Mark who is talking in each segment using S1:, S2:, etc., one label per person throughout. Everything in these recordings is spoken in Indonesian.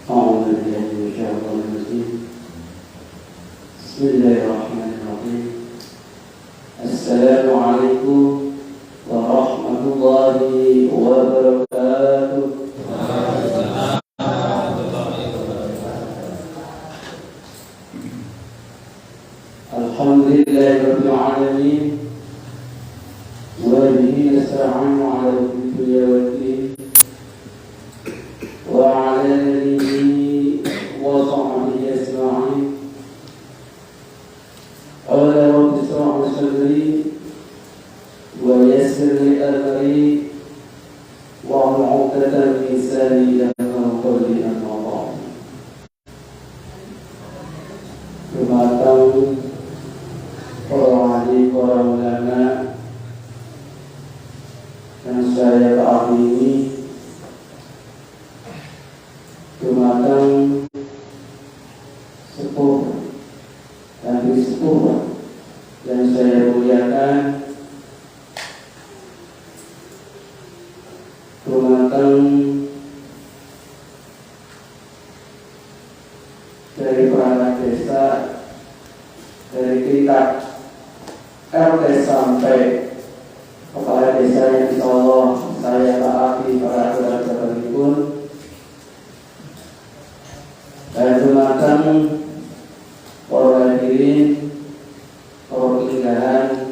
S1: أعوذ بالله من الشيطان الرجيم. بسم الله الرحمن الرحيم. السلام عليكم ورحمة الله وبركاته. الحمد لله رب العالمين وبه نستعين على الدنيا والدين وعلى آله وصحبه أجمعين. قال رب اشرح لي صدري ويسر لي أمري واحلل عقدة من لساني يفقهوا قولي. أما بعد. Kematang para ahli, para ulama yang saya taati ini, kematang sepuh dan sepuh yang saya muliakan, kematang dari perangkat desa, dari tingkat RT sampai kepala desa yang insya Allah saya taati para saudara-saudari pun, dan kematang para hadirin, para peninggalan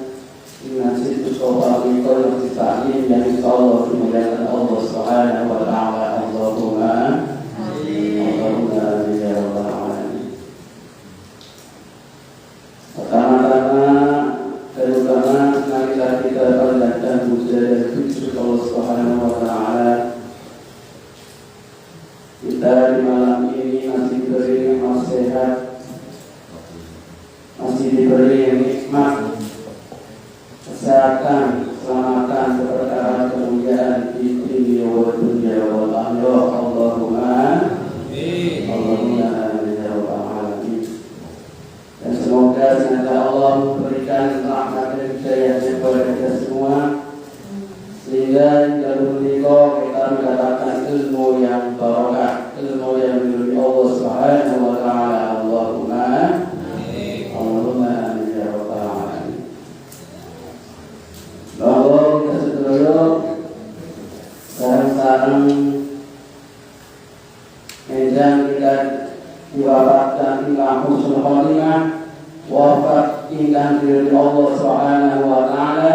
S1: Masjid Mustafa Mikol yang disahkan yang insya Allah dimuliakan Allah Subhanahu wa Ta'ala. Allahumma Allahumma ya Rabbal Alamin. Pertama-tama terutama marilah kita panjatkan puja dan syukur Allah Subhanahu wa Ta'ala. Kita di malam ini masih diberi nikmat sehat, masih diberi nikmat kesehatan, keselamatan, keberkahan, kemuliaan di dunia wa dunia wal akhirah. Allahumma Allahumma amin ya rabbal alamin. Dan semoga senantiasa Allah memberikan rahmat dan hidayah kepada kita semua, sehingga jalur nikah kita mendapatkan ilmu yang barokah, ilmu yang dari Allah Subhanahu wa Ta'ala. Allahumma Allahumma amin ya rabbal alamin. Bahwa kita sedaya sareng-sareng menjang kita diwafatkan ingkang husnul khotimah, wafat ingkang dari Allah Subhanahu wa Ta'ala.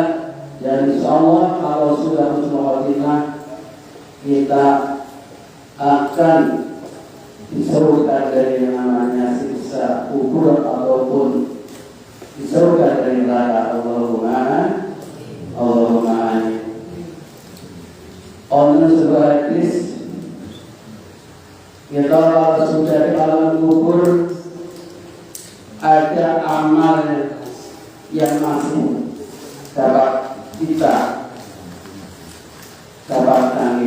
S1: Dan insyaallah kalau sudah husnul khotimah, kita akan diserukan dari yang namanya siksa kubur ataupun diserukan dari neraka. Allahumma amin. Onun sebuah hadis, kita kalau sudah di alam kubur ada amal yang masih dapat kita dapatkan.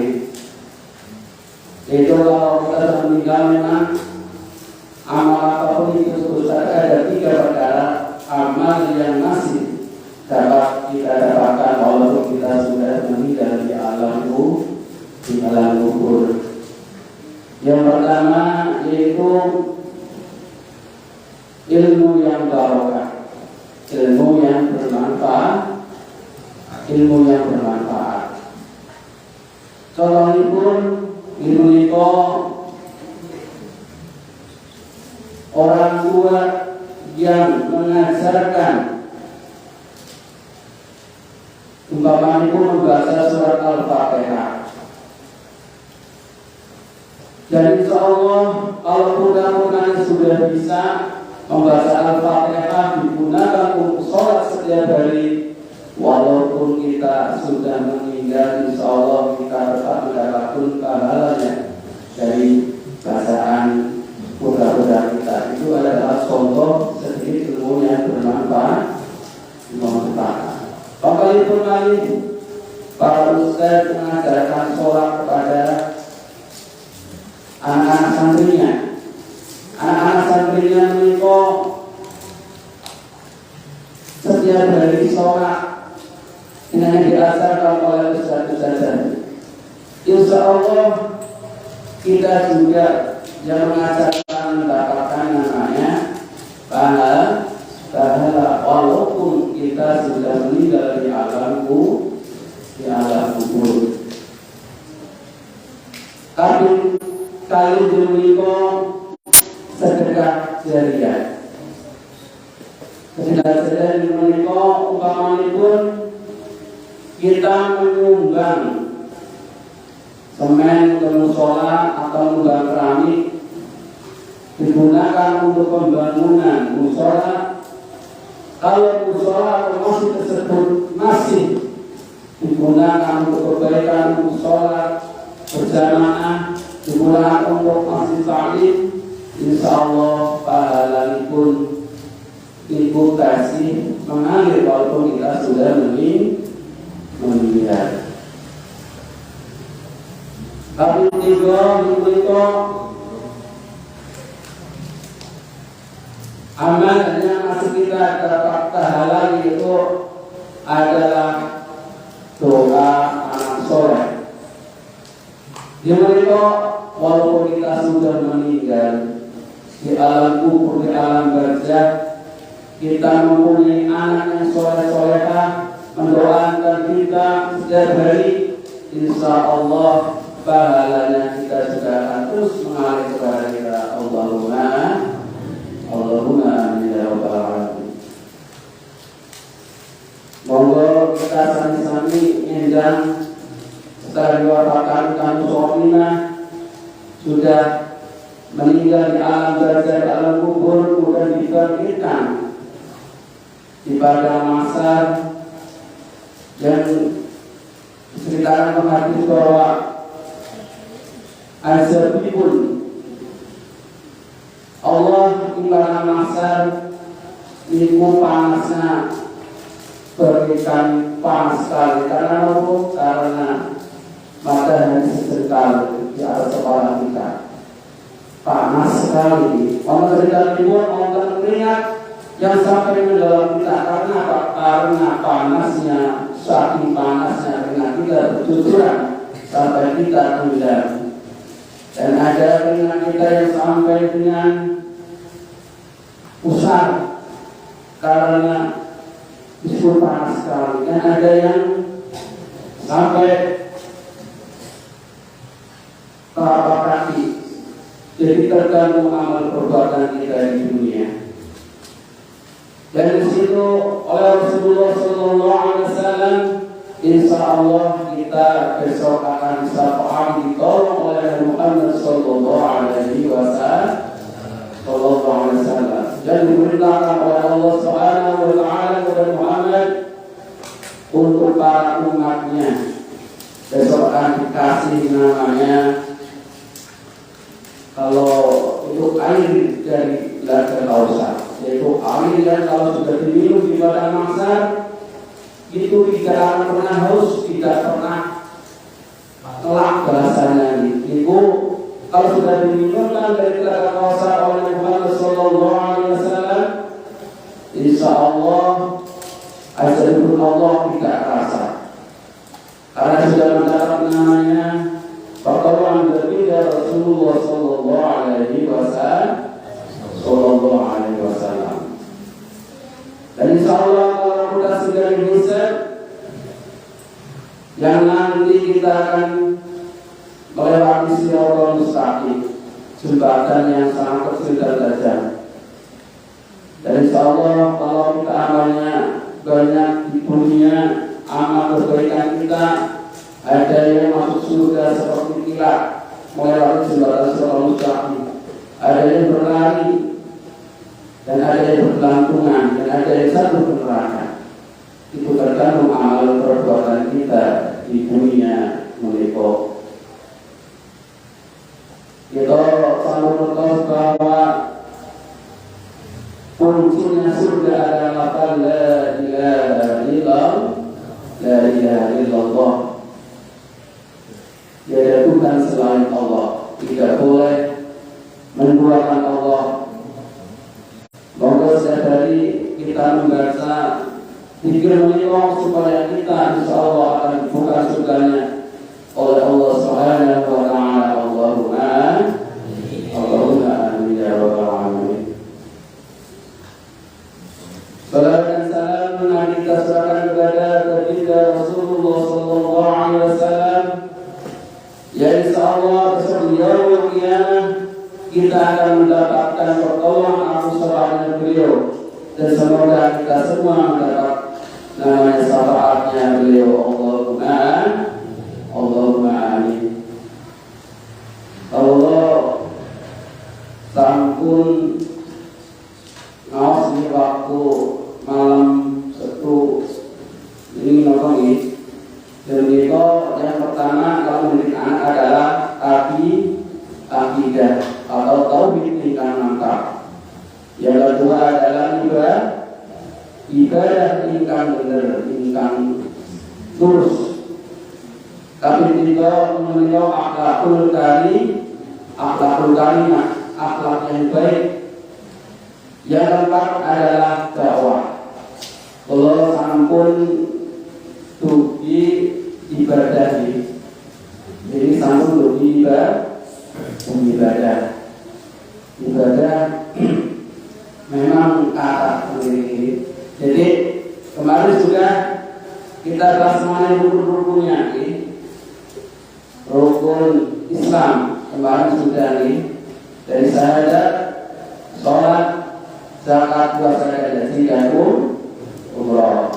S1: Itu kalau kita meninggal memang amal apapun itu sebutkan ada 3 perkara amal yang masih dapat kita dapatkan walaupun kita sudah meninggal di alam kubur. Yang pertama yaitu ilmu yang barokah, ilmu yang bermanfaat, ilmu yang bermanfaat. Contohipun ilmu itu orang tua yang mengajarkan, umpamanya pun membaca surat Al-Fatihah. Dan insya Allah kalau mudah-mudahan sudah bisa membaca Al-Fatihah digunakan untuk sholat setiap hari, walaupun kita sudah meninggal, insya Allah kita tetap mendapatkan pahalanya dari bacaan mudah-mudahan kita. Itu adalah contoh sedikit ilmu yang bermanfaat. Bakalipun lagi para ustaz mengajarkan sholat kepada anak-anak santrinya. Anak-anak santrinya mereka setiap hari sholat dengan diajarkan oleh ustaz-ustaz. Insya Allah kita juga yang mengajarkan mendapatkan namanya pahala walaupun kita sudah meninggal di alam kubur. Tapi kali dulu sedekah jariah. Sedekah jariah menika umpamanipun kita menyumbang semen ke musola atau menyumbang keramik digunakan untuk pembangunan musola. Kalau musola atau masjid tersebut masih digunakan untuk kebaikan musola berjamaah, digunakan untuk masjid taklim, insyaallah pahala pun ibu kasih mengalir walaupun kita sudah meninggal. Tapi juga itu amal yang masih kita dapat pahala itu adalah doa anak soleh. Yang mereka walaupun kita sudah meninggal di alam kubur, di alam barzakh, kita mempunyai anak yang soleh-solehah mendoakan kita setiap hari, insya Allah pahalanya kita juga akan terus mengalir kepada kita. Allahumma amin ya rabbal alamin. Monggo kita sami-sami endang setelah diwafatkan kamu suaminya sudah meninggal di alam barzakh, di alam kubur, kemudian dibangkitkan di padang mahsyar dan diceritakan hadis bahwa azabipun Allah di padang mahsyar niku panasnya berikan panas sekali karena apa? Karena matahari sekali di atas kepala kita panas sekali. Orang cerita ribut, orang keringat yang sampai ke dalam kita karena apa? Karena panasnya, saking panasnya keringat kita bercucuran sampai kita tenggelam. Dan ada keringat kita yang sampai dengan usar karena disebut panas sekali. Dan ada yang sampai telapak kaki. Jadi tergantung amal perbuatan kita di dunia. Dan di situ oleh Rasulullah SAW, insya Allah kita besok akan syafaat ditolong oleh Muhammad Sallallahu Alaihi Wasallam. Dan diperintahkan oleh Allah Subhanahu Wa Taala kepada Muhammad untuk para umatnya besok akan dikasih namanya, kalau itu air dari Telaga Kausar, yaitu air yang kalau sudah diminum di padang mahsyar itu tidak akan pernah haus, tidak pernah telak bahasanya. Itu kalau sudah diminumkan dari Telaga Kausar oleh Muhammad Sallallahu Alaihi Wasallam, insya Allah ajalul Allah tidak terasa karena sudah mendapat namanya Faqawan berbeda Rasulullah Sallallahu Alaihi Wasallam. Dan insya Allah kalau kita sudah dihisab, yang nanti kita akan melewati Siratal Mustaqim, jembatan yang sangat kecil dan tajam. Dan insya Allah kalau kita amalnya banyak di dunia, amal kebaikan kita, ada yang masuk surga seperti kilat melewati jembatan Siratal Mustaqim, ada yang berlari, dan ada yang bergelantungan, dan ada yang satu neraka. Itu tergantung amal perbuatan kita di dunia menika. Kita selalu bertahu bahwa kuncinya surga adalah la ilaha illallah. Tiada Tuhan selain Allah, tidak boleh menduakan Allah. Moga setiap hari kita membaca zikir menyelong supaya kita insya Allah akan dibuka surganya oleh Allah Subhanahu Wa Taala. Allahumma amin ya rabbal alamin. Salam dan salam kita serahkan kepada baginda Rasulullah sallallahu alaihi wasallam, yang insyaallah besok di yaumul qiyamah kita akan mendapatkan pertolongan aku serahkan beliau, dan semoga kita semua mendapat namanya syafaatnya beliau. Allahumma amin. Allah sampun ngawas di waktu malam Sabtu ini nonton. Dan itu yang pertama kalau mendidik anak adalah akidah atau tauhid ingkang mantap. Yang kedua adalah ibadah ingkang benar, ingkang lurus. Tapi juga menyau akhlakul karimah, akhlak yang baik. Yang keempat adalah dakwah. Allah sampun tugi ibadah ini. Jadi sampun tugi ibadah memang kata sendiri. Jadi kemarin juga kita bahas mengenai rukun-rukunnya. Rukun Islam kemarin sudah dari syahadat, sholat, zakat, puasa, dan haji dan umrah.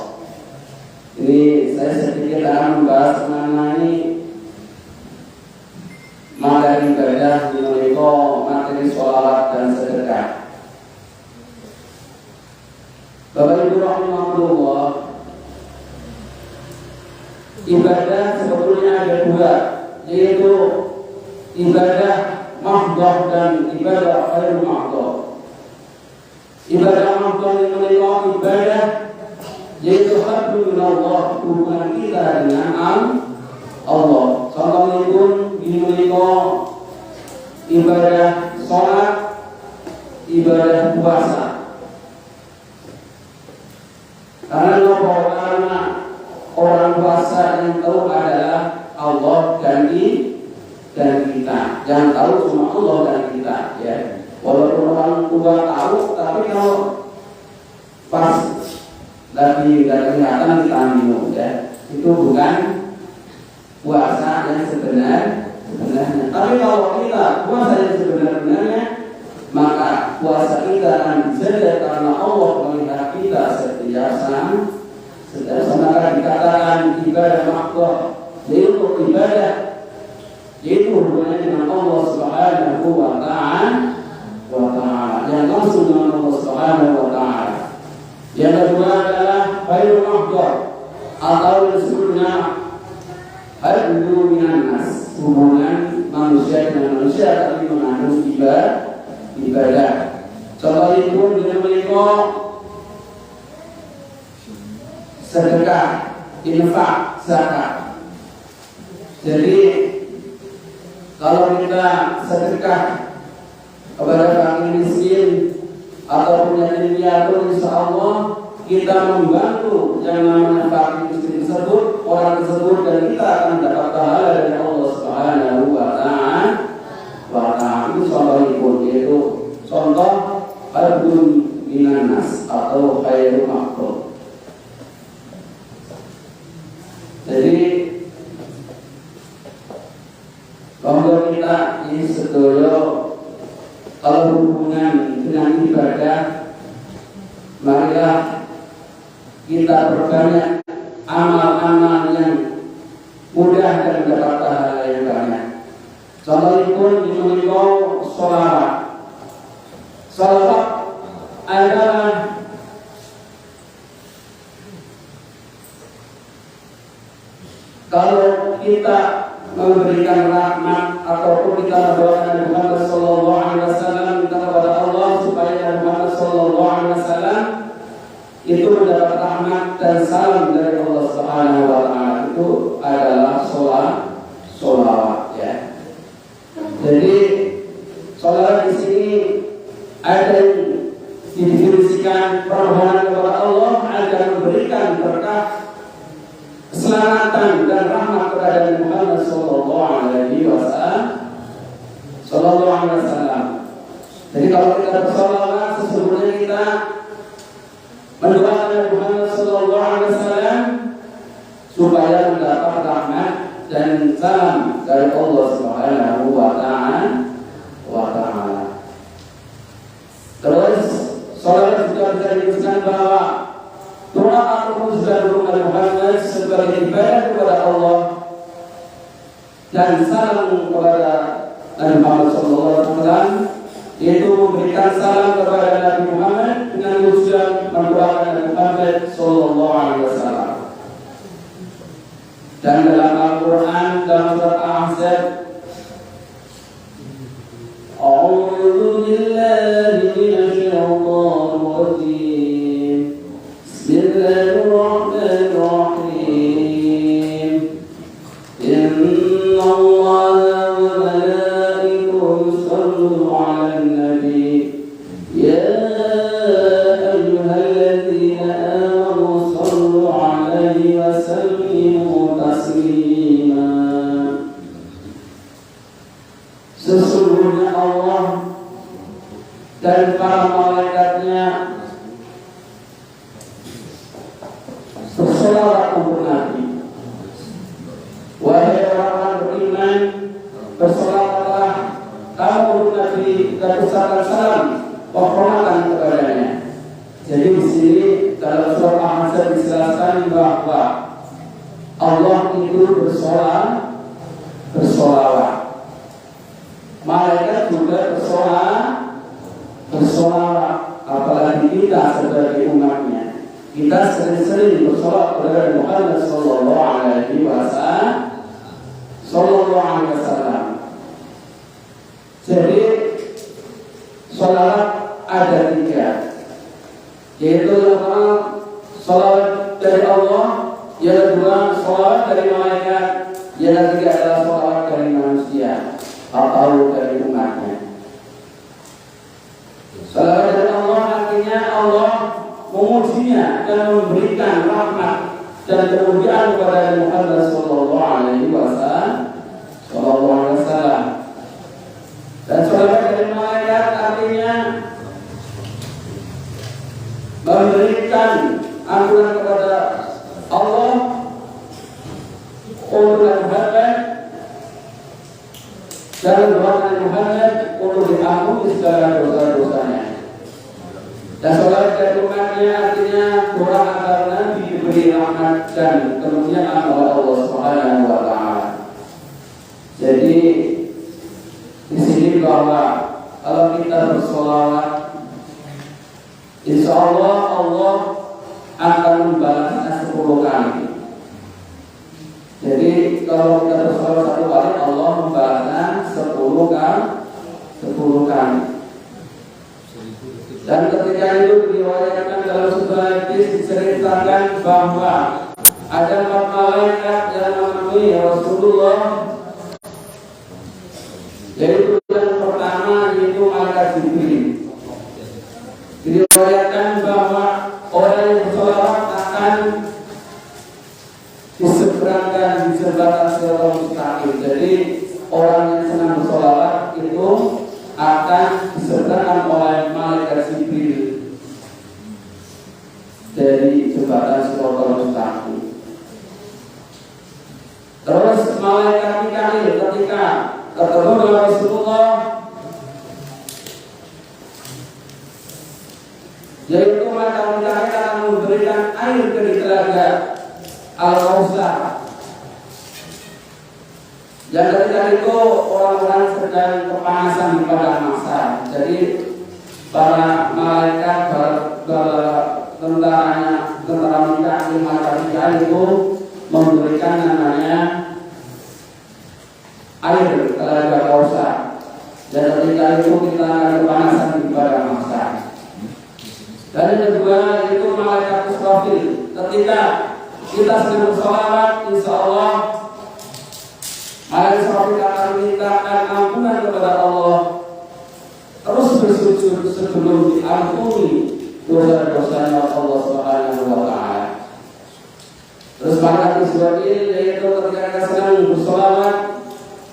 S1: Ini saya sedikit akan membahas mengenai materi ibadah, materi sholat dan sedekah. Bapak Ibu rahimahullah, ibadah sebetulnya ada dua, yaitu ibadah mahdhah dan ibadah ghairu mahdhah. Ibadah mahdhah yang menerima ibadah yaitu hablum minallah, hubungan kita dengan Allah. Contohnya pun menerima ibadah sholat, ibadah puasa. Karena orang puasa yang tahu adalah Allah dan kita. Yang tahu cuma Allah dan kita, ya. Walaupun orang tua tahu, tapi kalau pas lagi nggak kelihatan kita minum, ya. Itu bukan puasa yang sebenarnya. Tapi kalau kita puasa yang sebenarnya, maka puasa kita akan dijaga karena Allah melihat kita setiap saat. Maka dikatakan ibadah mahdhah, yaitu ibadah, yaitu hubungannya dengan Allah Subhanahu wa Ta'ala, yang langsung dengan Allah Subhanahu wa Ta'ala. Yang kedua adalah ghairu mahdhah, atau disebutnya hadlu minan nas, hubungan manusia dengan manusia tapi mengandung ibadah. Contohnya pun dengan menikah, sedekah, infak, zakat. Jadi kalau kita sedekah kepada fakir miskin atau yatim piatu, insyaallah kita membantu yang namanya fakir miskin tersebut, orang tersebut, dan kita akan dapat pahala dari Allah Subhanahu wa Ta'ala. Itu contohnya pun, yaitu contoh hadun minan nas atau khairu mahdhah. Jadi kalau kita ini sedaya kalau hubungan dengan ibadah, marilah kita perbanyak amal-amal yang mudah dan dapat pahala yang banyak. Contohnya pun menikah sholawat. Sholawat adalah kalau kita memberikan rahmat ataupun kita mendoakan Nabi Muhammad sallallahu alaihi wasallam, minta kepada Allah supaya Nabi Muhammad sallallahu alaihi wasallam itu mendapat rahmat dan salam dari Allah Subhanahu wa Ta'ala, itu adalah sholawat, ya. Jadi sholawat di sini ada yang didefinisikan permohonan kepada Allah agar memberikan berkah, keselamatan dan rahmat kepada Muhammad sallallahu alaihi bahwa doa ataupun zikir Nabi Muhammad sebagai ibadah kepada Allah dan salam kepada Nabi Muhammad SAW, yaitu memberikan salam kepada Nabi Muhammad dengan ucapan mendoakan Nabi Muhammad SAW. Dan dalam Al-Quran dalam surat Al-Ahzab, A'udzu billahi minasy syaithanir rajim. Bismillahirrahmanirrahim. Innallaha wa malaikatahu yusholluna 'alan nabi. Ya ayyuhalladzina amanu shallu 'alaihi wa sallimu taslima. Sesungguhnya Allah dan para malaikatnya bersolawat untuk Nabi. Wahai orang-orang beriman, bersolawatlah kamu untuk Nabi dan ucapkan salam penghormatan kepadanya. Jadi di sini dalam surah Al-Ahzab dijelaskan bahwa Allah itu bersolawat. Malaikat juga bersolawat, apalagi kita sebagai umatnya. Kita sering-sering bersolawat kepada Muhammad sallallahu alaihi wasallam. Jadi solawat ada 3, yaitu yang pertama solawat dari Allah, yang kedua solawat dari malaikat, yang ketiga adalah solawat dari manusia atau dari umatnya. Salawat dari Allah artinya Allah memujinya dan memberikan rahmat dan kemuliaan kepada Muhammad sallallahu alaihi wasallam. Dan salawat dari malaikat artinya memberikan ampunan kepada Allah untuk Muhammad dan doakan Muhammad untuk diampuni segala dosa-dosanya. Dan salawat dari umatnya artinya doa agar Nabi diberi rahmat dan kemuliaan oleh Allah Subhanahu wa taala. Jadi di sini bahwa kalau kita bersolawat, insya Allah akan membalasnya 10 kali. Jadi kalau kita bersolawat 1 kali, Allah membalasnya 10 kali. Dan ketika itu diriwayatkan dalam sebuah hadis diceritakan bahwa ada 4 malaikat yang menemui Rasulullah, yaitu yang pertama yaitu malaikat Jibril. Diriwayatkan bahwa orang yang bersolawat akan diseberangkan di jembatan Siratal Mustaqim. Jadi orang yang senang bersolawat itu akan diseberangkan oleh malaikat Jibril dari jembatan Siratal Mustaqim. Terus malaikat Mikail ketika ketemu dengan Rasulullah, yaitu malaikat Mikail akan memberikan air dari telaga Al-Kausar. Yang ketika itu orang-orang sedang kepanasan di padang mahsyar. Jadi para malaikat, tentara Mikail itu memberikan namanya air telaga Kausar. Dan ketika itu kita akan kepanasan di padang mahsyar. Dan yang kedua itu malaikat Israfil. Ketika kita sedang bersolawat, insya Allah malaikat Israfil akan memintakan ampunan kepada Allah, terus bersujud sebelum diampuni dosa-dosanya Allah Subhanahu wa taala. Terus malaikat Israfil yaitu ketika kita sedang bersolawat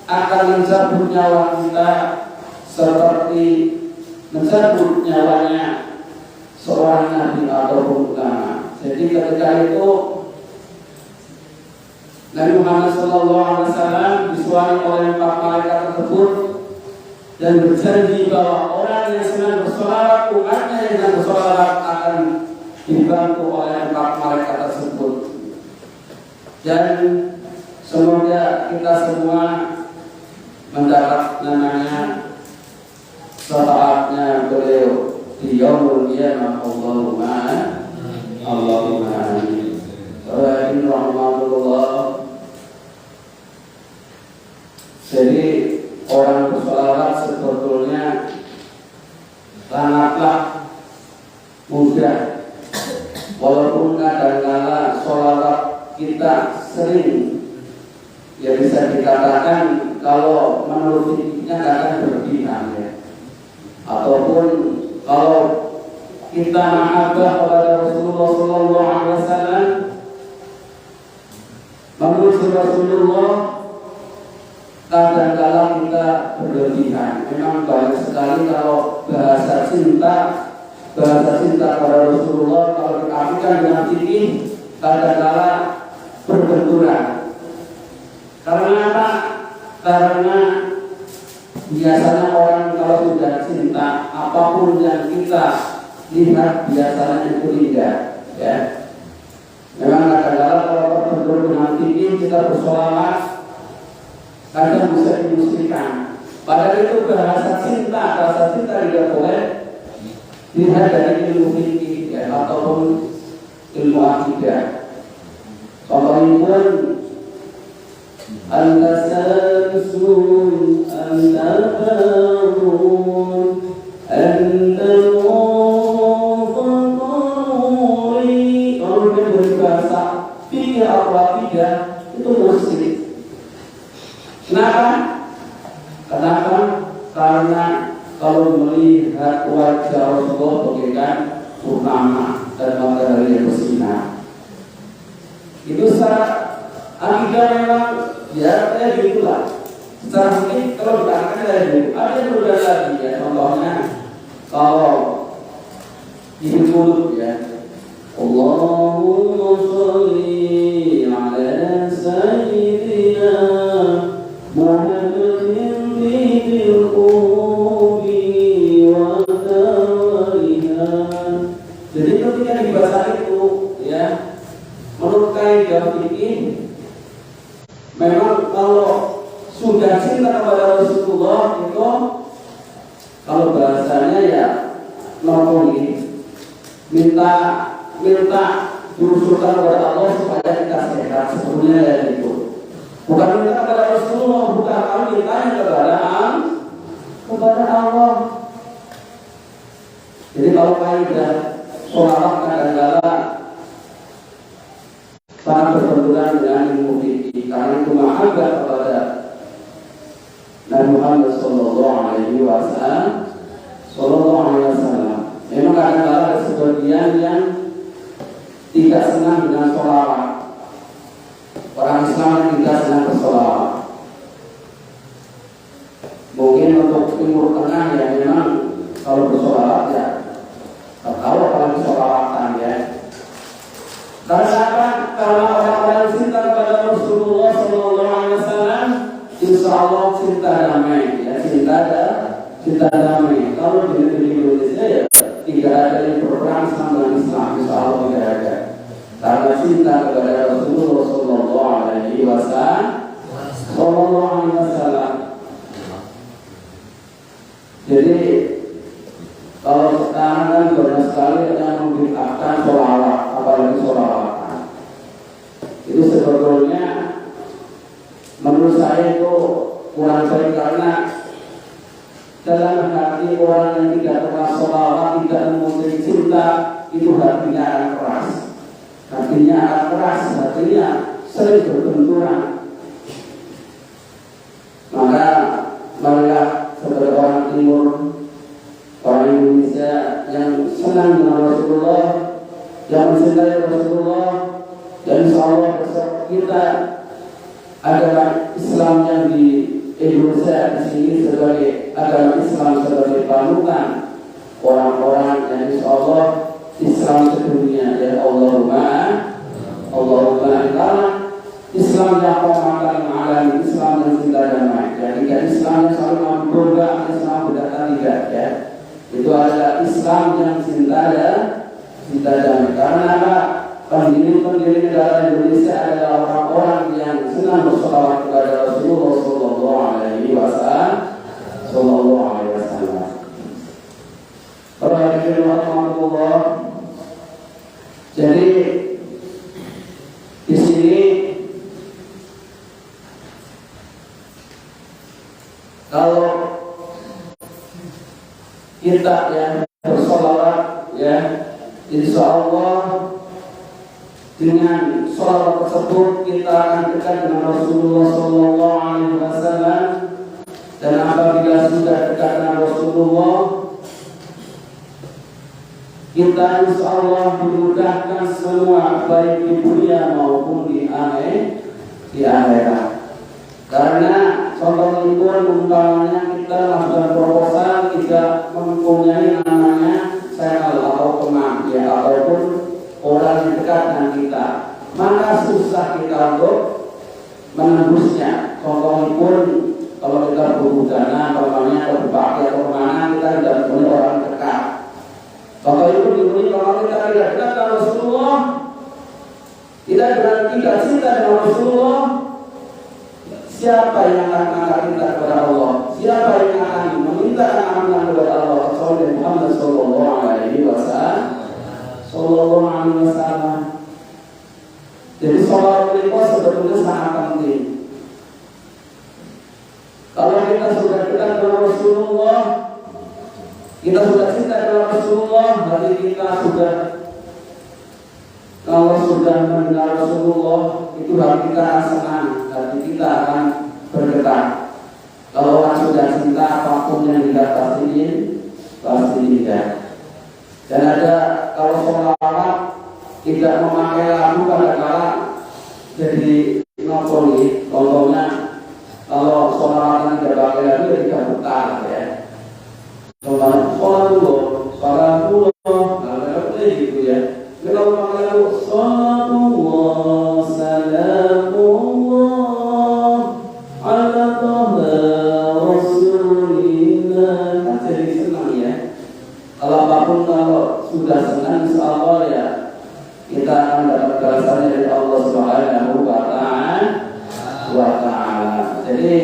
S1: akan mencabut nyawa kita seperti mencabut nyawanya seorang nabi ataupun ulama. Jadi ketika itu Nabi Muhammad SAW disuai oleh 4 malaikat tersebut dan berjanji bahwa orang yang sedang bersolawat, umatnya yang sedang bersolawat akan dibantu oleh 4 malaikat tersebut. Dan semoga kita semua mendapat namanya syafaatnya beliau di yaumul qiyamah. Allahumma amin. Rahmatullah. Jadi orang bersolawat sebetulnya sangatlah mudah. Walaupun kadang-kala solawat kita sering, ya bisa dikatakan kalau menurut fikihnya kadang berlebihan ya. Ataupun kalau kita mahabbah kepada Rasulullah sallallahu alaihi wasallam, menurut Rasulullah kadang-kala kita berlebihan. Memang banyak sekali kalau bahasa cinta kepada Rasulullah kalau diartikan dengan fikih kadang-kala berbenturan. Karena apa? Karena biasanya orang kalau sudah cinta, apapun yang kita lihat biasanya itu indah, ya. Memang kadang-kala kalau berbentur dengan fikih kita bersolawat kadang bisa dimusyrikan. Padahal itu bahasa cinta tidak boleh dilihat dari ilmu fikih ya, ataupun ilmu akidah. Contohnya pun anta samsun anta badrun anta nuri. Kalau dia berbahasa fikih atau akidah itu musyrik. Kenapa? Karena kalau melihat wajah Rasulullah bagaikan purnama dan matahari yang bersinar. Itu secara akidah memang ya kayak gitulah. Secara mungkin kalau dikatakan kayak gitu, ada yang berbeda lagi ya. Contohnya kalau di mulut ya, Allahumma sholli ala sayyidina Muhammadin bil qulubi wa dawaiha. Jadi ketika dibaca itu ya, menurut kaidah fikih memang kalau sudah cinta kepada Rasulullah itu kalau bahasanya ya nongoli minta diusulkan kepada Allah supaya kita sehat sebetulnya ya itu. Bukan minta kepada Rasulullah, bukan kami mintanya kepada Allah. Jadi kalau kaidah sholawat kadang-kala sangat berbenturan dengan ilmu fikih, karena itu mahabbah kepada Nabi Muhammad sallallahu alaihi wasallam. Memang kadang-kala ada sebagian yang tidak senang dengan sholawat. Orang Islam tidak senang bersolawat. Mungkin untuk Timur Tengah ya memang kalau bersolawat ya tahu kalau bersolawatan ya. Karena apa? Karena orang-orang cinta kepada Rasulullah sallallahu alaihi wasallam, insya Allah cinta damai ya, cinta damai. Kalau di negeri Indonesia ya tidak ada yang berperang sama Islam, insya Allah tidak ada. Karena cinta kepada Rasulullah sallallahu alaihi wasallam. Jadi kalau sekarang kan banyak sekali yang membid'ahkan sholawat, apalagi sholawatan. Itu sebetulnya menurut saya itu kurang baik, karena dalam hati orang yang tidak pernah sholawat, tidak memiliki cinta, itu hatinya akan keras. Hatinya sering berbenturan. Maka marilah sebagai orang Timur, orang Indonesia yang senang dengan Rasulullah, yang mencintai Rasulullah, dan insya Allah kita agama Islam yang di Indonesia di sini sebagai agama Islam sebagai panutan orang-orang yang insya Allah Islam sedunia ya. Allahumma Islam yang rahmatan alamin, Islam yang cinta damai. Jadi Islam yang selalu memperbudak, Islam berdata tidak ya. Itu adalah Islam yang cinta kita damai. Karena apa? Pendiri negara Indonesia adalah orang-orang yang senang bersolawat kepada Rasulullah Sallallahu Alaihi Wasallam. Rahimahullah. Jadi di sini kalau kita bersolawat insya Allah dengan sholawat tersebut kita akan dekat dengan Rasulullah Sallallahu Alaihi Wasallam, dan apabila sudah dekat dengan Rasulullah, kita insya Allah dimudahkan semua baik di dunia maupun di akhirat. Karena contoh itu umpamanya kita melakukan proposal tidak mempunyai namanya channel atau teman ataupun orang yang dekat dengan kita, maka susah kita untuk menembusnya. Contoh pun kalau kita butuh dana, umpamanya atau berbakti atau kemana, kita tidak mempunyai orang dekat. Contoh itu dimulai kalau kita tidak dekat dengan Rasulullah, tidak cinta dengan Rasulullah, siapa yang akan mengangkat kita kepada Allah? Siapa yang akan meminta ampunan kepada Allah? Rasulullah Muhammad Sallallahu Alaihi Wasallam. Jadi sholat itu sebetulnya sangat penting. Kalau kita sudah dekat dengan Rasulullah, kita sudah cinta dengan Rasulullah, berarti kita sudah, kalau sudah mengenal Rasulullah, itu hati kita akan senang, hati kita akan bergetar. Kalau orang sudah cinta, apapun yang kita pasti tidak. Dan ada kalau sholawat tidak memakai lagu kadang-kadang jadi nongkrong. Contohnya kalau sholawatan tidak pakai lagu ya tidak betar ya. Contohnya sholatullah, nah gitu ya. Kalau pakai lagu sholatullah, salamullah ala toha rasulillah, kan jadi senang ya. Kalau sudah senang, insya Allah ya kita akan dapat balasannya dari Allah Subhanahu wa Ta'ala. Jadi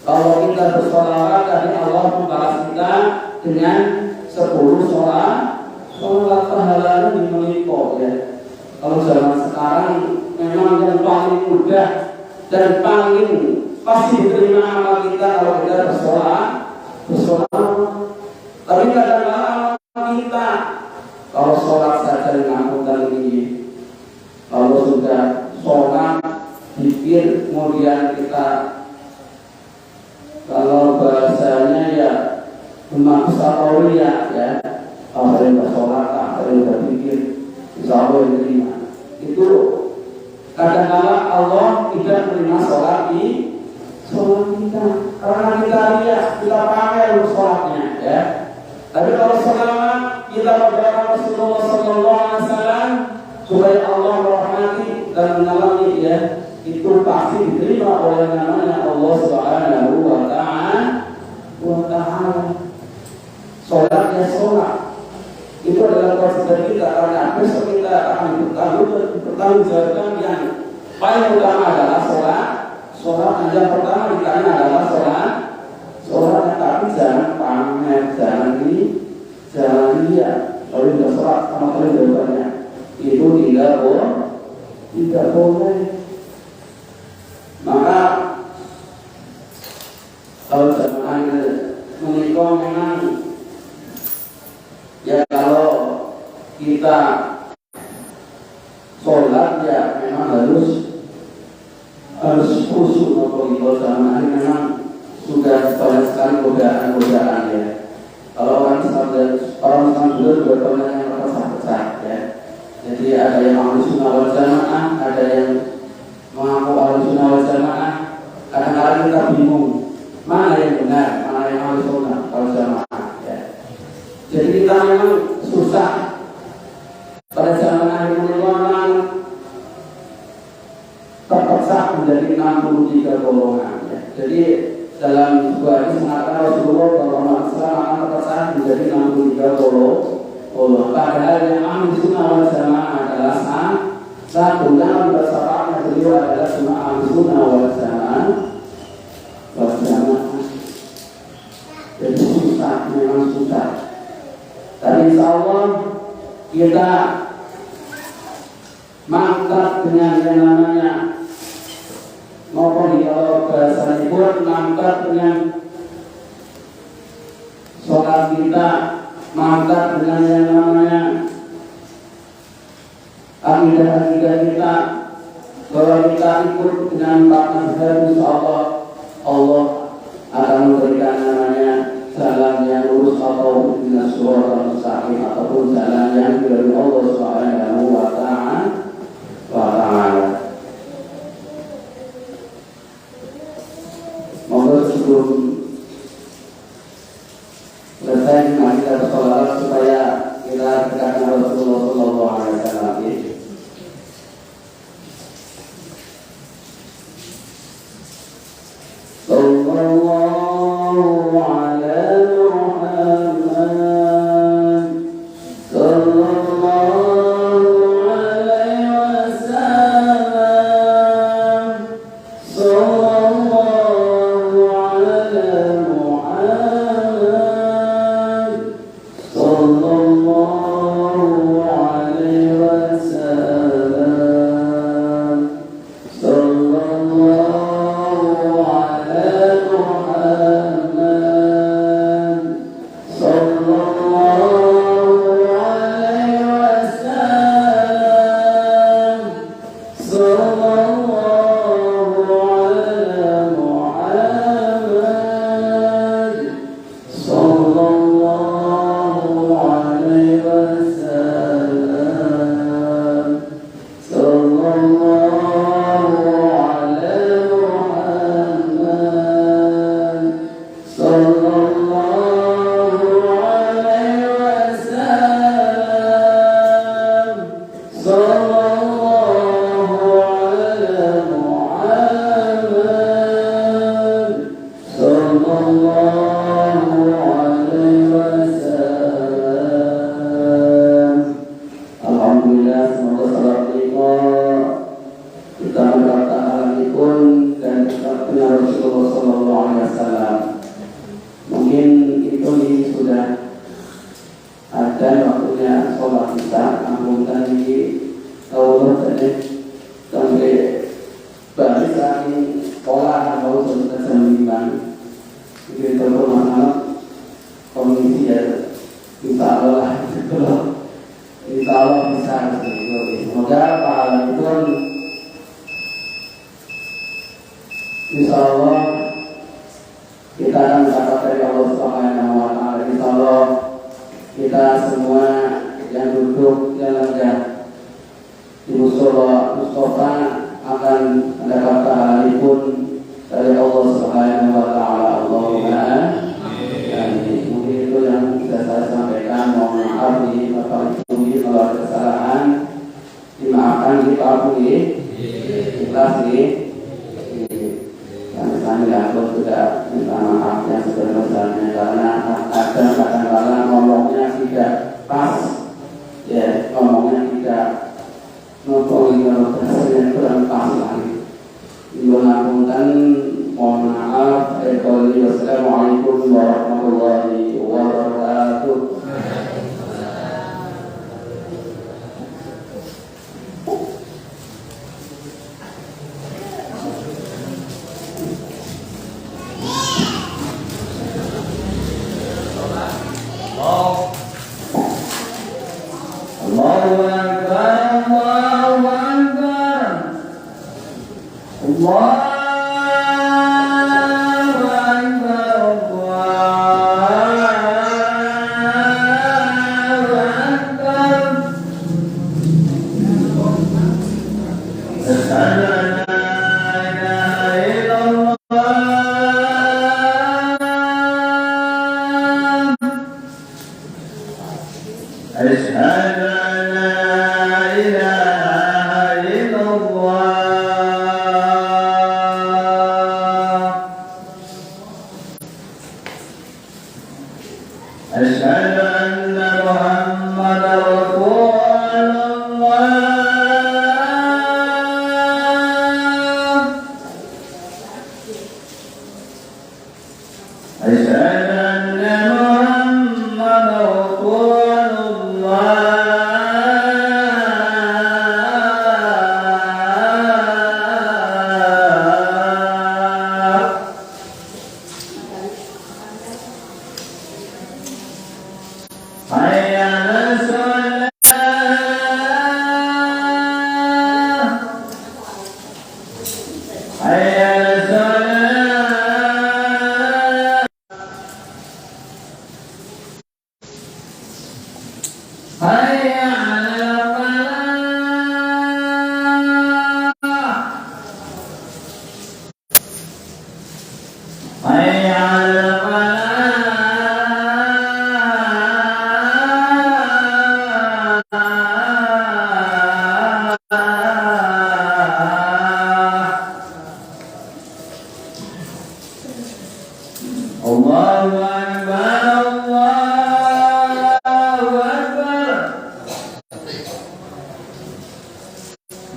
S1: kalau kita bersolawat, tadi Allah membalas kita dengan 10 sholat pahalanya di Meliko ya. Kalau zaman sekarang memang yang paling mudah dan paling pasti diterima amal kita kalau kita bersolawat. Tapi kadang-kadang kita kalau sholat saja dengan angkutan tinggi, kalau sudah sholat pikir, kemudian kita kalau bahasanya ya maksudnya ya apa yang bersolat, apa yang berpikir, insya Allah yang terima. Itu kadang-kadang Allah tidak menerima sholat di sholat kita, karena kita lihat, kita pakai untuk sholatnya ya. Tapi kalau selama kita berdoa Rasulullah Sallallahu Alaihi Wasallam supaya Allah merahmati dan menyelamatkan ya, itu pasti diterima oleh namanya Allah Subhanahu wa Ta'ala. Sholatnya sholat itu adalah kewajiban kita, karena besok kita akan bertanggung yang paling utama adalah sholat yang pertama ditanya adalah sholat, tapi jangan pamer, jangan lihat. Kalau tidak sholat sama kali jawabannya itu tidak boleh. Maka kalau zaman menikah memang ya, kalau kita sholat ya memang harus khusyuk. Kalau zaman ini memang sudah banyak sekali godaan ya. Kalau orang Islam juga banyak yang terpecah ya. Jadi ada yang ahlu sunnah wal jamaah, ada yang mengaku ahlu sunnah wal jamaah. Kadang-kadang kita bingung mana yang benar, mana yang ahlu sunnah wal jamaah ya. Jadi kita memang susah pada zaman akhir memang terpecah menjadi 63 golongan ya. Jadi dalam sebuah hadis mengatakan Rasulullah bahwa manusia akan terpecah menjadi 63 Allah. Padahal yang ahli sunnah wal jamaah adalah satu dalam bersabaknya beliau adalah semua ahli sunnah wal jamaah. Jadi susah, memang susah. Tapi insya Allah kita mangkat dengan yang namanya maupun kalau bahasa Ibu mangkat dengan sholat kita, mangkat dengan yang namanya akidah kita, bahwa kita ikut dengan partner insya Allah akan memberikan namanya jalan yang lurus atau dengan surah mustaqim ataupun jalan yang dari Allah Subhanahu wa Ta'ala. Monggo sebelum selesai mari kita bersolawat supaya kita dekat dengan Rasulullah Sallallahu Alaihi Wasallam. Sallallahu alaihi Muhammad, sallallahu alaihi wasallam, sallallahu alaihi Muhammad, sallallahu alaihi wasallam, sallallahu Wassalamualaikum warahmatullahi wabarakatuh. أشهد أن محمدا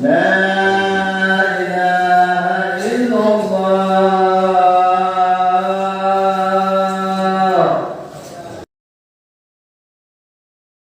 S1: La